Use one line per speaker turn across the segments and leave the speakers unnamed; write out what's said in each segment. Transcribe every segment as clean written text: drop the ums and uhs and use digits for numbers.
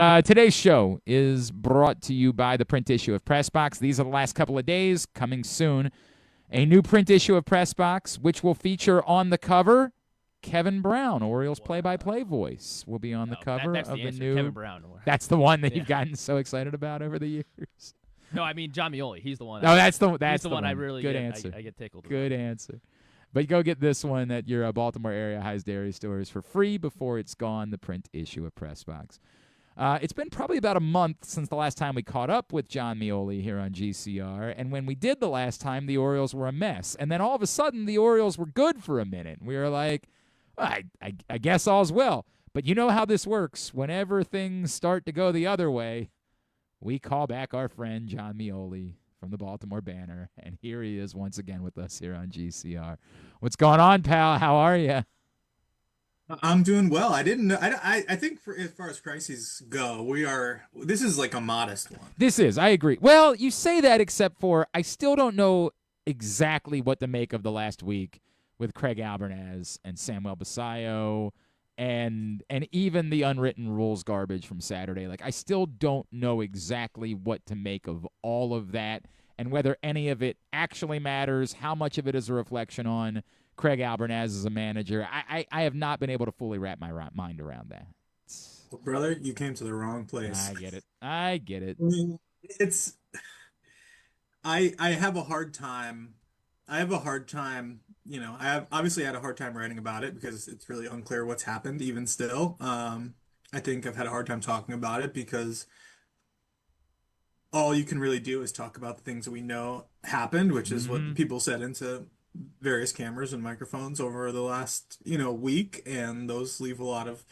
Today's show is brought to you by the print issue of Press Box. These are the last couple of days. Coming soon, a new print issue of Press Box, which will feature on the cover Kevin Brown, Orioles play-by-play voice, will be on the cover
that's
of
the
the
answer.
new.
Kevin Brown.
That's the one that
Yeah.
you've gotten so excited about over the years.
No, I mean Jon Meoli. He's the one.
No, that's
he's
the
one I
one.
really
Good
get.
answer.
I get tickled.
Good answer. But go get this one at your Baltimore area Highs Dairy stores for free before it's gone, the print issue of Press Box. It's been probably about a month since the last time we caught up with Jon Meoli here on GCR, and when we did the last time, the Orioles were a mess. And then all of a sudden, the Orioles were good for a minute. We were like, I guess all's well. But you know how this works. Whenever things start to go the other way, we call back our friend Jon Meoli from the Baltimore Banner, and here he is once again with us here on GCR. What's going on, pal? How are you?
I'm doing well. I didn't know. I think as far as crises go, this is like a modest one.
This is, I agree. Well, you say that, except for I still don't know exactly what to make of the last week with Craig Albernaz and Samuel Basallo and even the unwritten rules garbage from Saturday. Like, I still don't know exactly what to make of all of that and whether any of it actually matters, how much of it is a reflection on Craig Albernaz as a manager. I have not been able to fully wrap my mind around that.
Well, brother, you came to the wrong place.
I get it. I get it.
I mean, it's I have a hard time. I have a hard time. I have obviously had a hard time writing about it because it's really unclear what's happened even still. I think I've had a hard time talking about it because all you can really do is talk about the things that we know happened, which is what people said into various cameras and microphones over the last, week, and those leave a lot of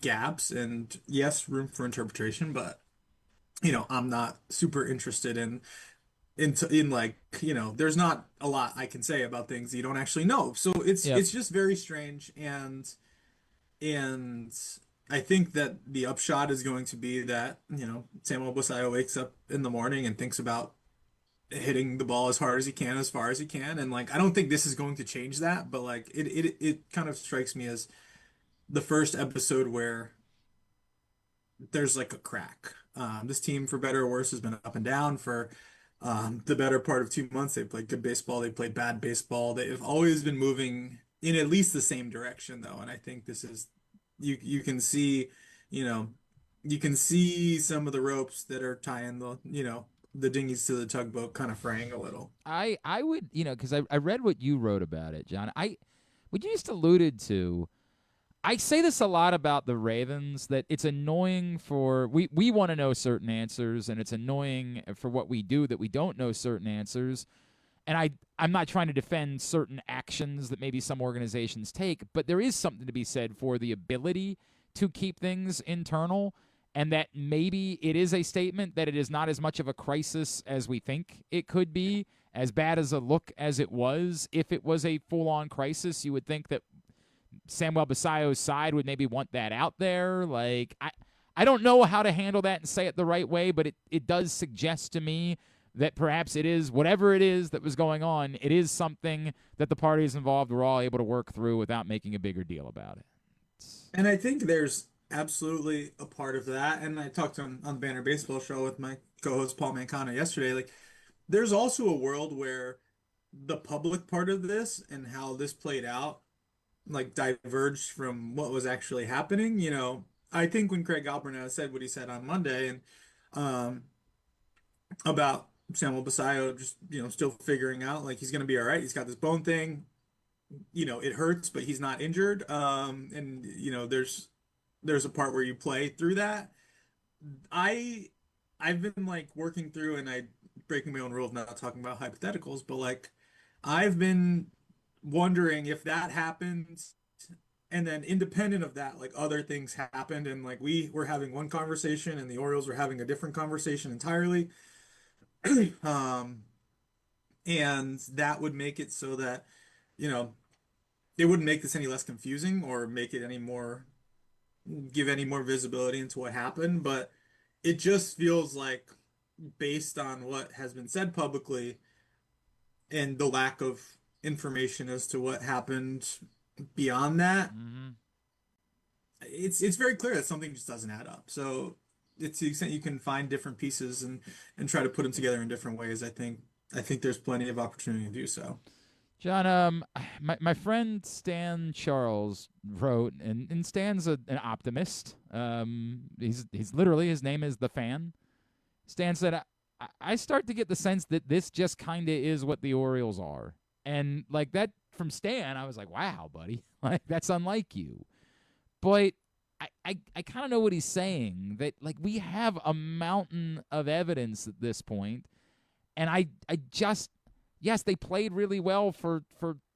gaps and yes, room for interpretation, but I'm not super interested in like, there's not a lot I can say about things you don't actually know. So it's
Yep.
it's just very strange and I think that the upshot is going to be that, Samuel Basallo wakes up in the morning and thinks about hitting the ball as hard as he can, as far as he can. And like, I don't think this is going to change that, but like, it kind of strikes me as the first episode where there's like a crack. This team, for better or worse, has been up and down for the better part of 2 months. They've played good baseball. They played bad baseball. They've always been moving in at least the same direction, though. And I think this is you can see, you know, you can see some of the ropes that are tying the dinghies to the tugboat kind of fraying a little.
I would, because I read what you wrote about it, John. What you just alluded to, I say this a lot about the Ravens, that it's annoying for we want to know certain answers, and it's annoying for what we do that we don't know certain answers. And I'm not trying to defend certain actions that maybe some organizations take, but there is something to be said for the ability to keep things internal, and that maybe it is a statement that it is not as much of a crisis as we think it could be, as bad as a look as it was. If it was a full-on crisis, you would think that Samuel Basallo's side would maybe want that out there. Like, I don't know how to handle that and say it the right way, but it does suggest to me that perhaps it is, whatever it is that was going on, it is something that the parties involved were all able to work through without making a bigger deal about it.
And I think there's absolutely a part of that. And I talked on the Banner Baseball show with my co-host Paul Mancano yesterday. Like, there's also a world where the public part of this and how this played out like diverged from what was actually happening. I think when Craig Albernaz said what he said on Monday and um, about Samuel Basallo just still figuring out like he's gonna be all right. He's got this bone thing. It hurts, but he's not injured. And there's a part where you play through that. I I've been like working through and I breaking my own rules, not talking about hypotheticals, but like I've been wondering if that happens and then independent of that, like other things happened and like we were having one conversation and the Orioles were having a different conversation entirely. Um, and that would make it so that, you know, it wouldn't make this any less confusing or make it any more give any more visibility into what happened, but it just feels like based on what has been said publicly and the lack of information as to what happened beyond that,
Mm-hmm.
it's very clear that something just doesn't add up. So it's the extent you can find different pieces and try to put them together in different ways. I think there's plenty of opportunity to do so.
John, my friend Stan Charles wrote, and Stan's an optimist. He's literally, his name is The Fan. Stan said, I start to get the sense that this just kind of is what the Orioles are. And like that from Stan, I was like, wow, buddy, like that's unlike you. But I kind of know what he's saying, that like we have a mountain of evidence at this point, and I just, yes, they played really well for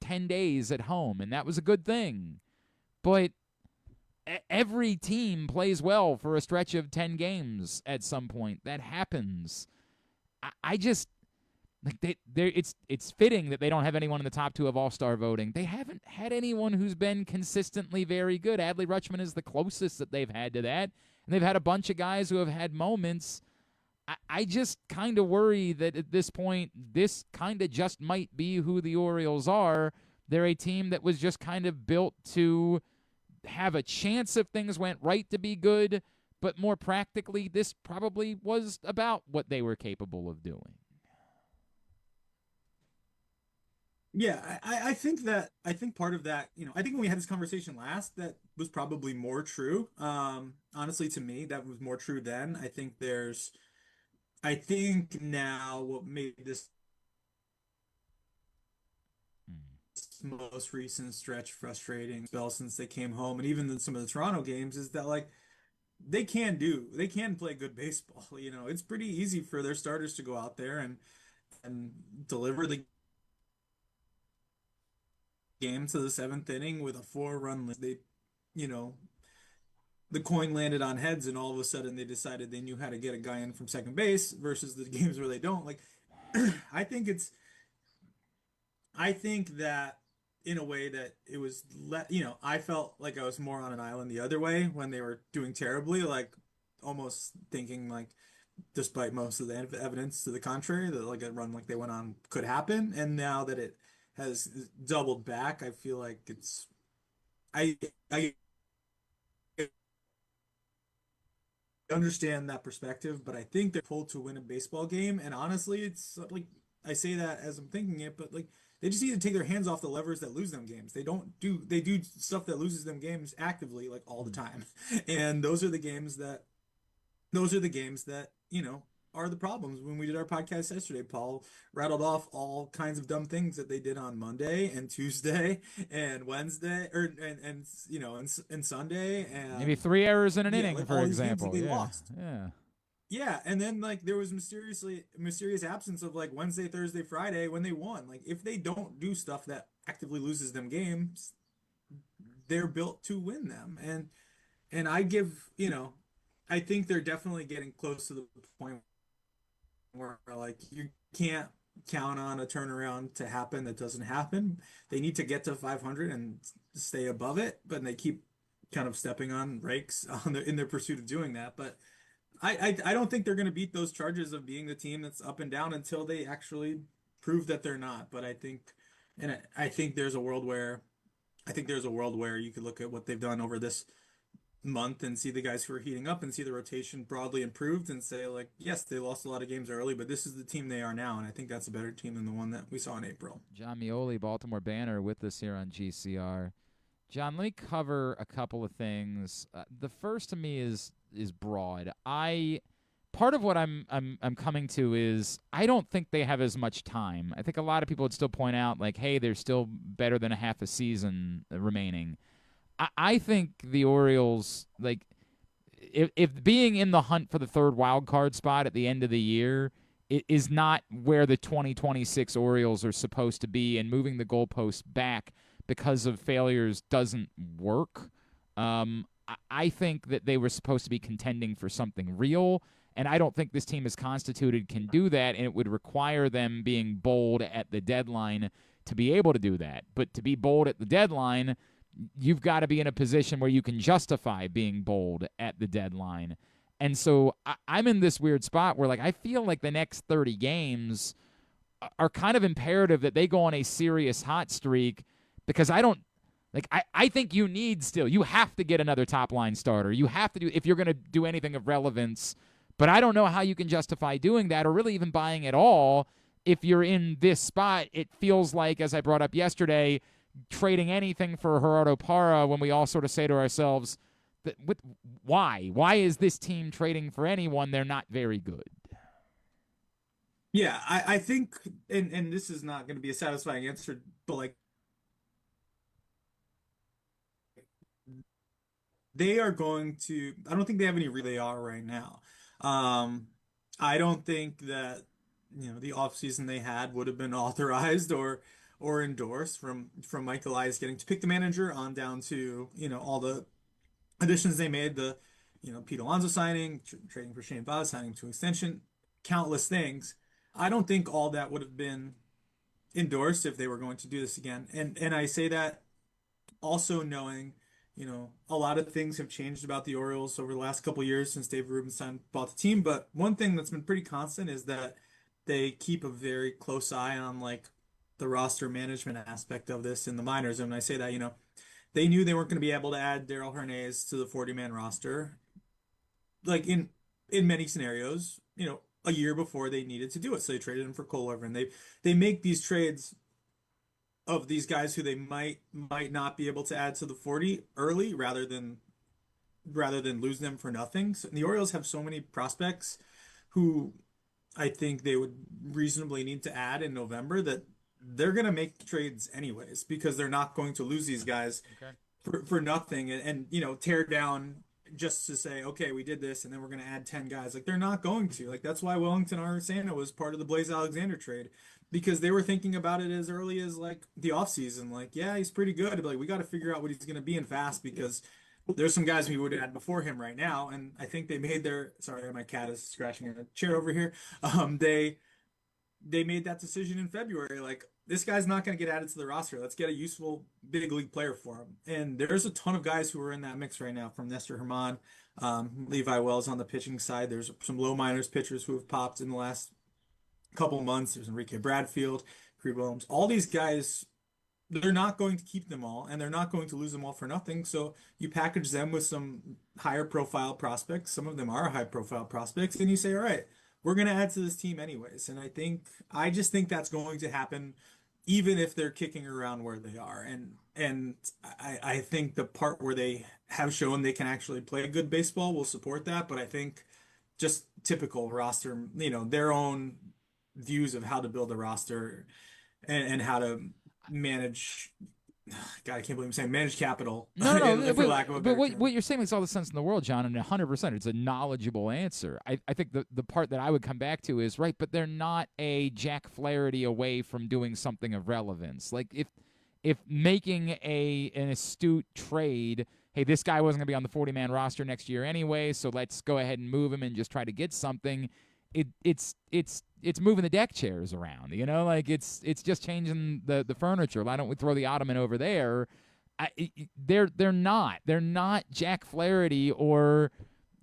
10 days at home, and that was a good thing. But every team plays well for a stretch of 10 games at some point. That happens. I just like it's fitting that they don't have anyone in the top 2 of All-Star voting. They haven't had anyone who's been consistently very good. Adley Rutschman is the closest that they've had to that, and they've had a bunch of guys who have had moments. I just kind of worry that at this point, this kind of just might be who the Orioles are. They're a team that was just kind of built to have a chance if things went right to be good, but more practically, this probably was about what they were capable of doing.
Yeah, I think part of that, I think when we had this conversation last, that was probably more true. Honestly, to me, that was more true then. I think now what made this most recent stretch frustrating spell since they came home, and even in some of the Toronto games, is that like they can play good baseball. It's pretty easy for their starters to go out there and deliver the game to the 7th inning with a 4-run lead. You know, the coin landed on heads, and all of a sudden they decided they knew how to get a guy in from second base versus the games where they don't. Like, I think it's, I think that in a way that it was, I felt like I was more on an island the other way when they were doing terribly, like almost thinking like, despite most of the evidence to the contrary, that like a run like they went on could happen. And now that it has doubled back, I feel like I understand that perspective, but I think they're pulled to win a baseball game. And honestly, it's like I say that as I'm thinking it, but like they just need to take their hands off the levers that lose them games. They do stuff that loses them games actively, like all the time. And those are the games that, are the problems. When we did our podcast yesterday, Paul rattled off all kinds of dumb things that they did on Monday and Tuesday and Wednesday, and Sunday,
Maybe
and
3 errors in an
yeah,
inning,
like
for
all these games that
example.
they
Yeah,
lost.
yeah.
Yeah, and then like there was mysterious absence of like Wednesday, Thursday, Friday when they won. Like if they don't do stuff that actively loses them games, they're built to win them. And I think they're definitely getting close to the point where like you can't count on a turnaround to happen that doesn't happen. They need to get to 500 and stay above it, but they keep kind of stepping on rakes in their pursuit of doing that. But I don't think they're going to beat those charges of being the team that's up and down until they actually prove that they're not. But I think there's a world where you could look at what they've done over this month and see the guys who are heating up and see the rotation broadly improved and say like, yes, they lost a lot of games early, but this is the team they are now. And I think that's a better team than the one that we saw in April.
Jon Meoli, Baltimore Banner, with us here on GCR. John, let me cover a couple of things. The first to me is broad. Part of what I'm coming to is I don't think they have as much time. I think a lot of people would still point out like, hey, there's still better than a half a season remaining. I think the Orioles, like, if being in the hunt for the third wild card spot at the end of the year is not where the 2026 Orioles are supposed to be, and moving the goalposts back because of failures doesn't work. I think that they were supposed to be contending for something real, and I don't think this team is constituted can do that, and it would require them being bold at the deadline to be able to do that. But to be bold at the deadline, you've got to be in a position where you can justify being bold at the deadline. And so I'm in this weird spot where like I feel like the next 30 games are kind of imperative that they go on a serious hot streak, because I don't Like I think you have to get another top line starter. You have to do if you're going to do anything of relevance. But I don't know how you can justify doing that or really even buying at all if you're in this spot. It feels like, as I brought up yesterday, trading anything for Gerardo Parra when we all sort of say to ourselves, why? Why is this team trading for anyone? They're not very good.
Yeah, I think, and this is not going to be a satisfying answer, but like they are going to, I don't think they have any they are right now. Um, I don't think that, the offseason they had would have been authorized or endorsed from Mike Elias getting to pick the manager on down to, all the additions they made, the, Pete Alonso signing, trading for Shane Baz, signing to extension, countless things. I don't think all that would have been endorsed if they were going to do this again. And I say that also knowing, a lot of things have changed about the Orioles over the last couple of years since Dave Rubenstein bought the team. But one thing that's been pretty constant is that they keep a very close eye on like the roster management aspect of this in the minors. And when I say that, they knew they weren't going to be able to add Darell Hernandez to the 40-man roster, like in many scenarios, a year before they needed to do it. So they traded him for Cole Over, and they make these trades of these guys who they might not be able to add to the 40 early rather than lose them for nothing. So the Orioles have so many prospects who I think they would reasonably need to add in November that they're going to make trades anyways because they're not going to lose these guys
Okay.
for nothing and tear down just to say, okay, we did this and then we're going to add 10 guys. Like they're not going to. Like that's why Wellington Arcena was part of the Blaze Alexander trade because they were thinking about it as early as like the offseason. Like, yeah, he's pretty good, but like we got to figure out what he's going to be in fast because there's some guys we would have had before him right now. And I think they made their, sorry, my cat is scratching in a chair over here. They made that decision in February. Like, this guy's not going to get added to the roster. Let's get a useful big league player for him. And there's a ton of guys who are in that mix right now, from Nestor Herman, Levi Wells on the pitching side. There's some low minors pitchers who have popped in the last couple months. There's Enrique Bradfield, Creed Williams. All these guys, they're not going to keep them all, and they're not going to lose them all for nothing. So you package them with some higher profile prospects. Some of them are high profile prospects, and you say, all right, we're going to add to this team anyways. And I just think that's going to happen even if they're kicking around where they are. And I think the part where they have shown they can actually play good baseball will support that. But I think just typical roster, their own views of how to build a roster and how to manage. God, I can't believe I'm saying manage capital.
No.
For lack of a
But
better
what,
term.
what you're saying makes all the sense in the world, John, and 100%. It's a knowledgeable answer. I think the part that I would come back to is, right, but they're not a Jack Flaherty away from doing something of relevance. Like, if making an astute trade, hey, this guy wasn't going to be on the 40-man roster next year anyway, so let's go ahead and move him and just try to get something. It's moving the deck chairs around, like it's just changing the furniture. Why don't we throw the ottoman over there? They're not Jack Flaherty or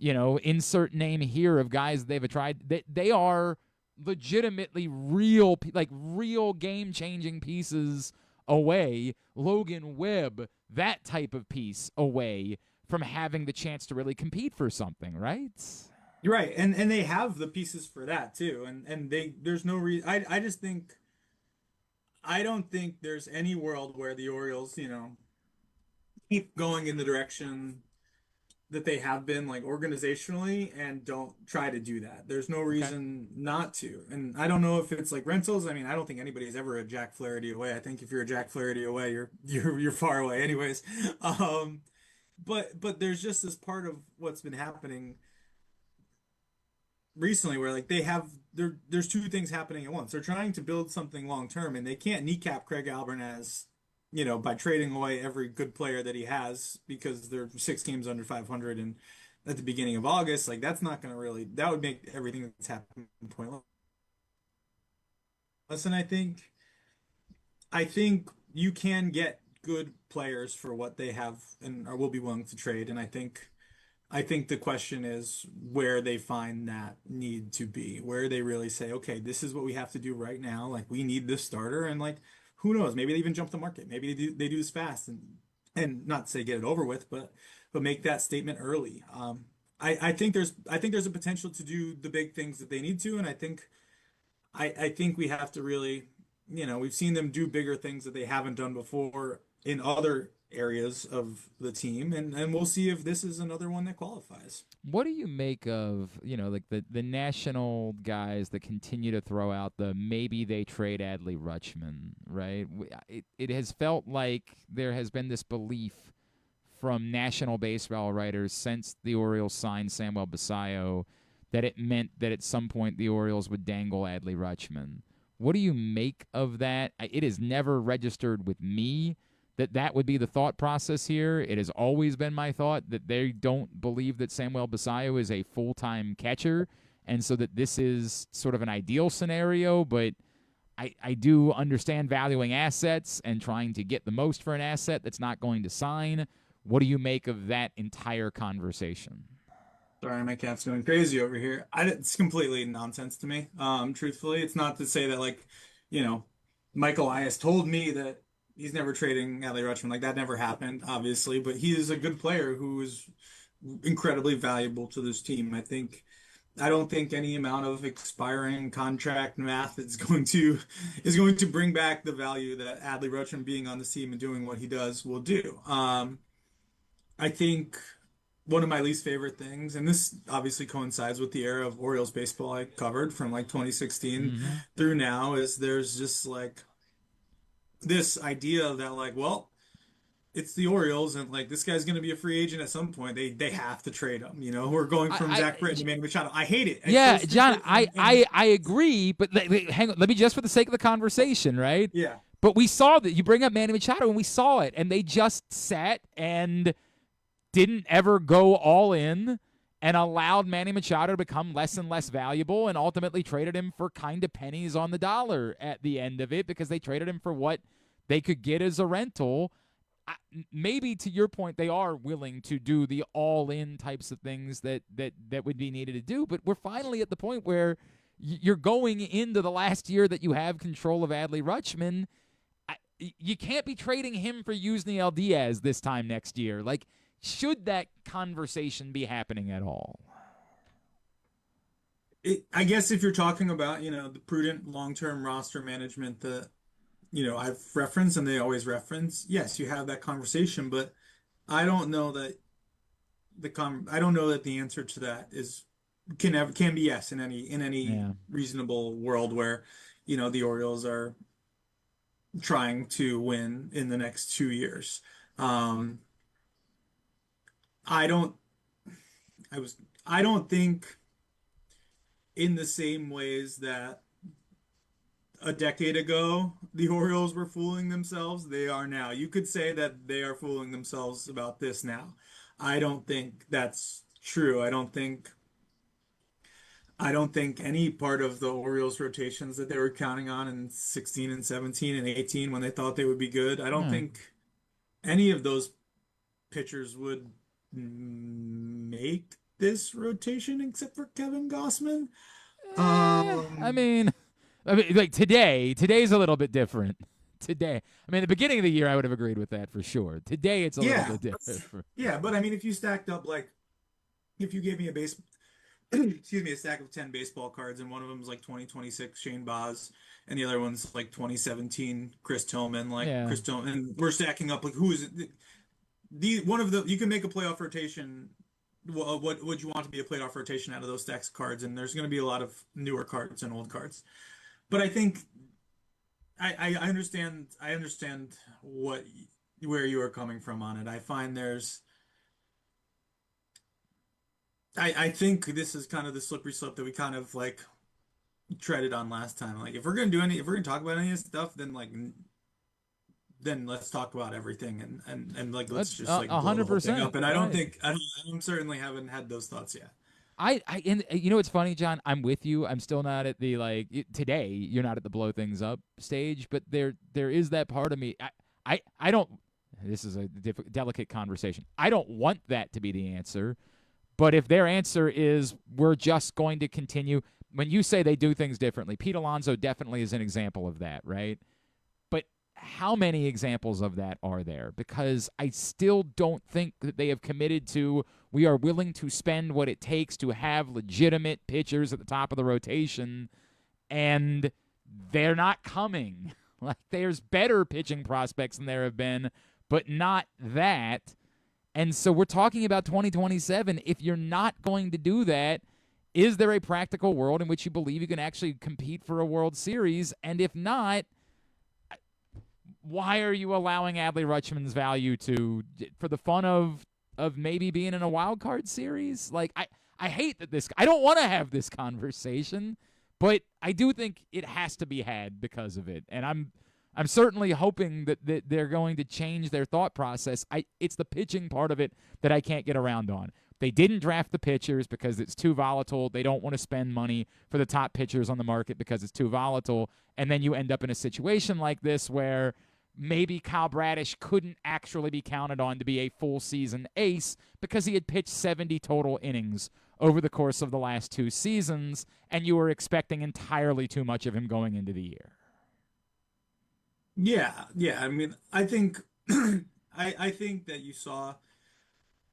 insert name here of guys they've tried. They are legitimately real game changing pieces away. Logan Webb, that type of piece away from having the chance to really compete for something, right?
You're right, and they have the pieces for that too, and there's no reason. I just think I don't think there's any world where the Orioles, keep going in the direction that they have been, like organizationally, and don't try to do that. There's no
Okay.
reason not to, and I don't know if it's like rentals. I mean, I don't think anybody's ever a Jack Flaherty away. I think if you're a Jack Flaherty away, you're far away, anyways. But there's just this part of what's been happening recently where like there's two things happening at once. They're trying to build something long term and they can't kneecap Craig Albernaz, by trading away every good player that he has because they're 6 games under 500 and at the beginning of August. Like that's not going to really that would make everything that's happening pointless. And I think you can get good players for what they have and are will be willing to trade. And I think the question is where they find that need to be, where they really say, okay, this is what we have to do right now. Like we need this starter, and like who knows? Maybe they even jump the market. Maybe they do this fast, and and not say get it over with, but make that statement early. I think there's a potential to do the big things that they need to, and I think we have to really, we've seen them do bigger things that they haven't done before in other areas of the team, and we'll see if this is another one that qualifies.
What do you make of, like the national guys that continue to throw out the maybe they trade Adley Rutschman, right? It has felt like there has been this belief from national baseball writers since the Orioles signed Samuel Basallo that it meant that at some point the Orioles would dangle Adley Rutschman. What do you make of that? It has never registered with me that would be the thought process here. It has always been my thought that they don't believe that Samuel Basallo is a full-time catcher, and so that this is sort of an ideal scenario, but I do understand valuing assets and trying to get the most for an asset that's not going to sign. What do you make of that entire conversation?
Sorry, my cat's going crazy over here. It's completely nonsense to me. Truthfully, it's not to say that you know, Mike Elias told me that he's never trading Adley Rutschman. Like that never happened, obviously, but he is a good player who is incredibly valuable to this team. I don't think any amount of expiring contract math is going to bring back the value that Adley Rutschman being on the team and doing what he does will do. I think one of my least favorite things, and this obviously coincides with the era of Orioles baseball I covered from like 2016
Mm-hmm.
through now, is there's just like this idea that well, it's the Orioles and like this guy's going to be a free agent at some point. They have to trade him. We're going from Zach Britton to Manny Machado. I hate it. It's
Yeah,
so
John,
stupid.
I agree, but hang on. Let me just for the sake of the conversation, right?
Yeah.
But we saw that you bring up Manny Machado, and we saw it, and they just sat and didn't ever go all in and allowed Manny Machado to become less and less valuable and ultimately traded him for kind of pennies on the dollar at the end of it because they traded him for what they could get as a rental. Maybe to your point, they are willing to do the all-in types of things that would be needed to do, but we're finally at the point where you're going into the last year that you have control of Adley Rutschman. You can't be trading him for Yusniel Diaz this time next year. Like, should that conversation be happening at all?
I guess if you're talking about, the prudent long-term roster management that, I've referenced and they always reference, yes, you have that conversation, but I don't know that I don't know that the answer to that can be yes in any
Yeah.
reasonable world where, the Orioles are trying to win in the next 2 years. Um, I don't I was I don't think in the same ways that a decade ago the Orioles were fooling themselves, they are now. You could say that they are fooling themselves about this now. I don't think that's true. I don't think any part of the Orioles rotations that they were counting on in 16 and 17 and 18 when they thought they would be good, I don't
Yeah.
think any of those pitchers would make this rotation except for Kevin Gossman.
I
Um,
mean, like today's a little bit different. Today, I mean, the beginning of the year, I would have agreed with that for sure. Today, it's a little
yeah,
bit different.
yeah, but I mean, if you stacked up if you gave me a base, excuse me, a stack of 10 baseball cards, and one of them is like 2026 Shane Baz, and the other one's like 2017 Chris Tillman,
Yeah.
and we're stacking up like who is it? One of the you can make a playoff rotation. What would you want to be a playoff rotation out of those stacks of cards? And there's going to be a lot of newer cards and old cards. But I think I understand where you are coming from on it. I find I think this is kind of the slippery slope that we kind of like treaded on last time. Like if we're gonna talk about any of this stuff, then let's talk about everything and like let's
That's
just like blow the whole thing
100%.
up. And I don't
Right.
think I certainly haven't had those thoughts yet.
And you know what's funny, John? I'm with you. I'm still not at the today. You're not at the blow things up stage, but there is that part of me. I don't. This is a delicate conversation. I don't want that to be the answer, but if their answer is we're just going to continue, when you say they do things differently, Pete Alonso definitely is an example of that, right? But how many examples of that are there? Because I still don't think that they have committed to, we are willing to spend what it takes to have legitimate pitchers at the top of the rotation, and they're not coming. Like, there's better pitching prospects than there have been, but not that. And so we're talking about 2027. If you're not going to do that, is there a practical world in which you believe you can actually compete for a World Series? And if not, why are you allowing Adley Rutschman's value for the fun of maybe being in a wild card series? Like, I hate that I don't want to have this conversation, but I do think it has to be had because of it. And I'm certainly hoping that they're going to change their thought process. It's the pitching part of it that I can't get around on. They didn't draft the pitchers because it's too volatile. They don't want to spend money for the top pitchers on the market because it's too volatile. And then you end up in a situation like this where maybe Kyle Bradish couldn't actually be counted on to be a full season ace because he had pitched 70 total innings over the course of the last 2 seasons, and you were expecting entirely too much of him going into the year.
Yeah, yeah. I mean, I think I think that you saw.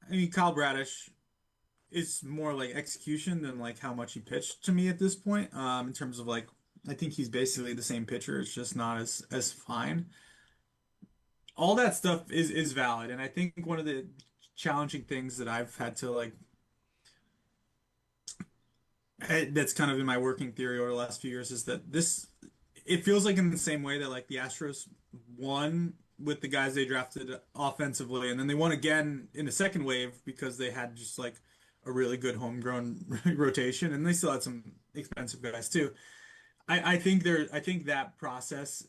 I mean, Kyle Bradish is more like execution than like how much he pitched to me at this point. In terms of like, I think he's basically the same pitcher. It's just not as fine. All that stuff is valid, and I think one of the challenging things that I've had to like that's kind of in my working theory over the last few years is that it feels like in the same way that like the Astros won with the guys they drafted offensively, and then they won again in the second wave because they had just like a really good homegrown rotation, and they still had some expensive guys too. I think that process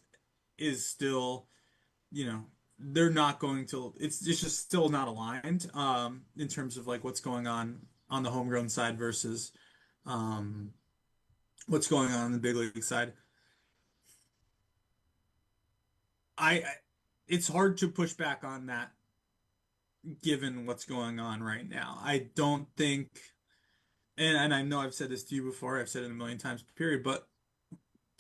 is still, they're not going to, it's just still not aligned in terms of like what's going on the homegrown side versus um what's going on the big league side. I it's hard to push back on that given what's going on right now. I don't think, and I know I've said this to you before, I've said it a million times, period, but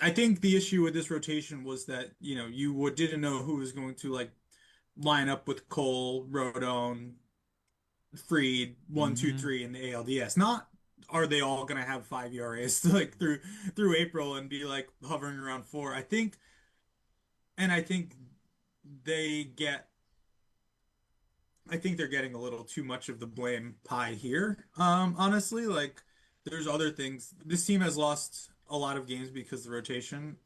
I think the issue with this rotation was that, didn't know who was going to like line up with Cole, Rodon, Freed, one, two,
Mm-hmm.
three in the ALDS. Not are they all gonna have 5 ERAs like through April and be like hovering around 4. I think they get I think they're getting a little too much of the blame pie here. Honestly, like there's other things. This team has lost a lot of games because of the rotation.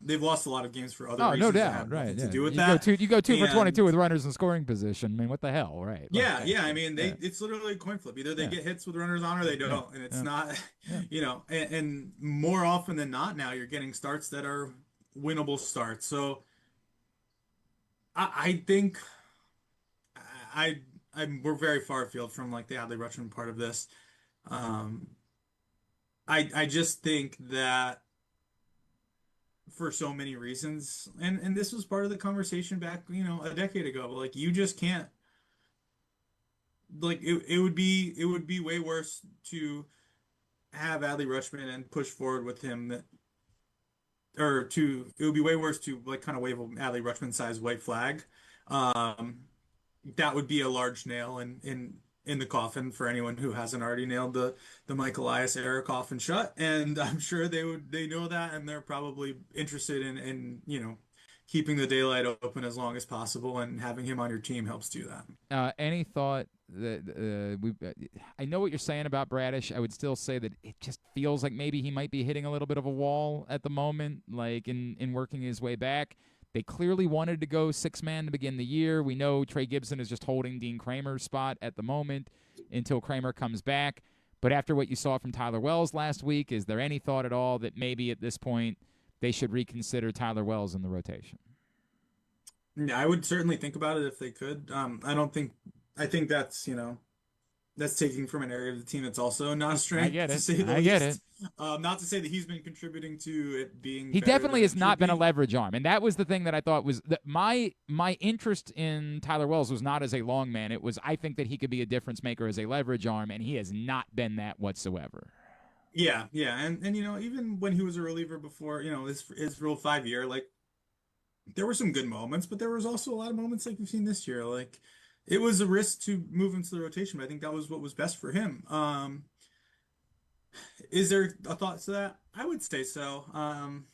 They've lost a lot of games for other
Oh, no
reasons that
doubt,
have
right?
nothing to
Yeah,
do with
you go
that.
two for
And
22 with runners in scoring position. I mean, what the hell, right? Like,
yeah, yeah. I mean,
yeah,
it's literally a coin flip. Either they
yeah,
get hits with runners on or they
yeah,
don't. And it's
yeah,
not,
yeah.
and more often than not now you're getting starts that are winnable starts. So I think I we're very far afield from like the Adley Rutschman part of this. Um, I just think that for so many reasons, and this was part of the conversation back, a decade ago, but like you just can't like it would be way worse to have Adley Rutschman and push forward with him it would be way worse to like kind of wave an Adley Rutschman sized white flag. Um, that would be a large nail in the coffin for anyone who hasn't already nailed the Mike Elias era coffin shut. And I'm sure they know that, and they're probably interested in keeping the daylight open as long as possible, and having him on your team helps do that.
Any thought that I know what you're saying about Bradish. I would still say that it just feels like maybe he might be hitting a little bit of a wall at the moment, like in working his way back. They clearly wanted to go 6-man to begin the year. We know Trey Gibson is just holding Dean Kramer's spot at the moment until Kramer comes back. But after what you saw from Tyler Wells last week, is there any thought at all that maybe at this point they should reconsider Tyler Wells in the rotation?
Yeah, I would certainly think about it if they could. I think that's taking from an area of the team that's also not a
I
strength,
get
to
it.
say the
I get it.
least. Not to say that he's been contributing to it being
He
better
definitely
than
has
it should
not been a
be.
leverage arm, and that was the thing that I thought was that my interest in Tyler Wells was not as a long man. It was I think that he could be a difference maker as a leverage arm, and he has not been that whatsoever.
Yeah, and even when he was a reliever before, his Rule 5 year, like there were some good moments, but there was also a lot of moments like we've seen this year. Like it was a risk to move into the rotation, but I think that was what was best for him. Is there a thought to that? I would say so. On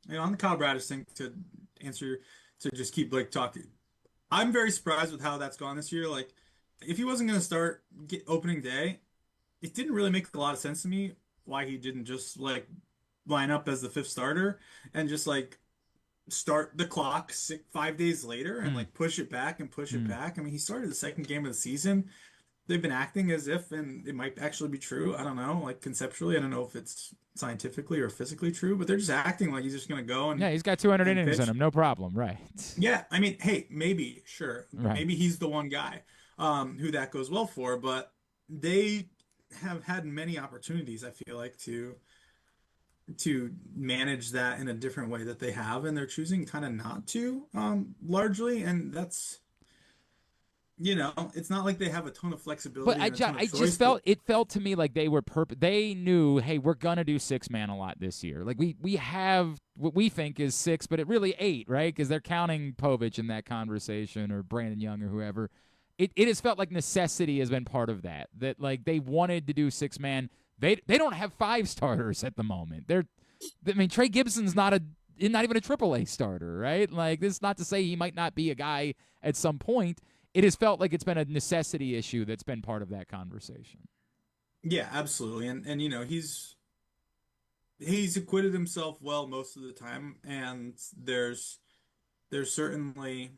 the Kyle Bradish thing to answer to just keep like talking. I'm very surprised with how that's gone this year. Like, if he wasn't going to start opening day, it didn't really make a lot of sense to me why he didn't just like line up as the fifth starter and just like start the clock 5 days later and
Mm,
like push it back and push it
mm.
back. I mean, he started the second game of the season. They've been acting as if, and it might actually be true. I don't know, like conceptually, I don't know if it's scientifically or physically true, but they're just acting like he's just going to go
Yeah, he's got 200
and
innings in
pitch.
him, no problem. Right.
Yeah, I mean, hey, maybe, sure,
Right.
maybe he's the one guy who that goes well for, but they have had many opportunities, I feel like, to manage that in a different way that they have, and they're choosing kind of not to, largely, and that's, it's not like they have a ton of
But
flexibility and a ton of
I just
choice, but
felt to me like they were they knew, hey, we're gonna do six man a lot this year. Like we have what we think is six, but it really eight, right? Because they're counting Povich in that conversation or Brandon Young or whoever. It has felt like necessity has been part of that. That like they wanted to do six man. They don't have five starters at the moment. I mean, Trey Gibson's not even a triple A starter, right? Like this is not to say he might not be a guy at some point. It has felt like it's been a necessity issue that's been part of that conversation.
yeah, absolutely, and he's acquitted himself well most of the time, and there's certainly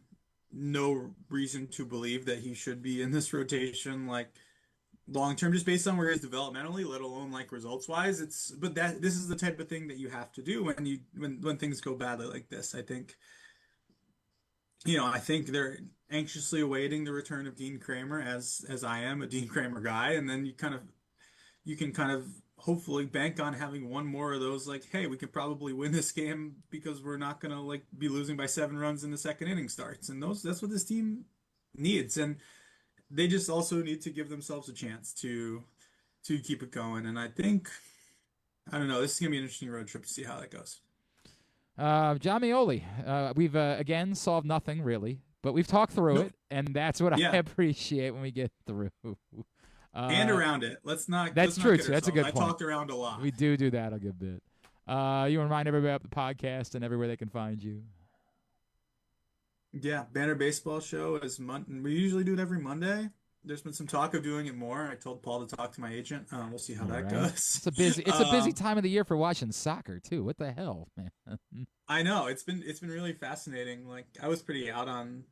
no reason to believe that he should be in this rotation like long term just based on where he is developmentally, let alone like results wise. It's but that this is the type of thing that you have to do when things go badly like this. I think they're anxiously awaiting the return of Dean Kramer as I am a Dean Kramer guy, and then you can kind of hopefully bank on having one more of those like, hey, we could probably win this game because we're not gonna like be losing by 7 runs in the second inning starts. And that's what this team needs. And they just also need to give themselves a chance to keep it going. And I don't know, this is gonna be an interesting road trip to see how that goes.
Jon Meoli, we've again solved nothing really, but we've talked through
Nope.
it, and that's what I
Yeah.
appreciate when we get through.
And
Uh,
around it.
that's
Let's not
true
get
too. That's a
ourselves.
good
I
point.
talked around a lot.
We do that a good bit. You want to remind everybody about the podcast and everywhere they can find you.
Yeah, Banner Baseball Show is we usually do it every Monday. There's been some talk of doing it more. I told Paul to talk to my agent. We'll see how
All
that
right.
goes.
It's a busy time of the year for watching soccer too. What the hell, man?
I know it's been really fascinating. Like I was pretty out on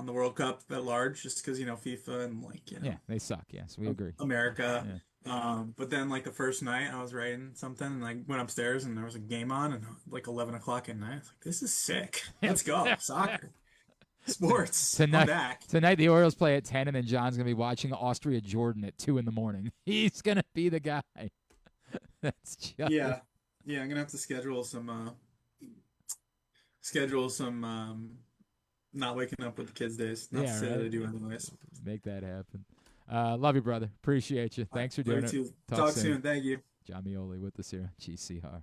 the World Cup at large, just because FIFA and like
Yeah, they suck. Yes, we agree.
America.
Yeah.
But then like the first night I was writing something and I went upstairs and there was a game on and like 11 o'clock at night. I was like, this is sick. Let's go. Soccer. Sports. I'm
tonight,
back.
tonight the Orioles play at 10, and then John's gonna be watching Austria Jordan at 2 in the morning. He's gonna be the guy. That's just
Yeah. Yeah, I'm gonna have to schedule some not waking up with the kids days. Not to
yeah,
say that
right.
I do anyways.
Make that happen. Love you, brother. Appreciate you.
All right,
Thanks for
love
doing
you
it.
too.
Talk
Talk
soon.
soon. Thank you.
Jon Meoli with us here, GCR.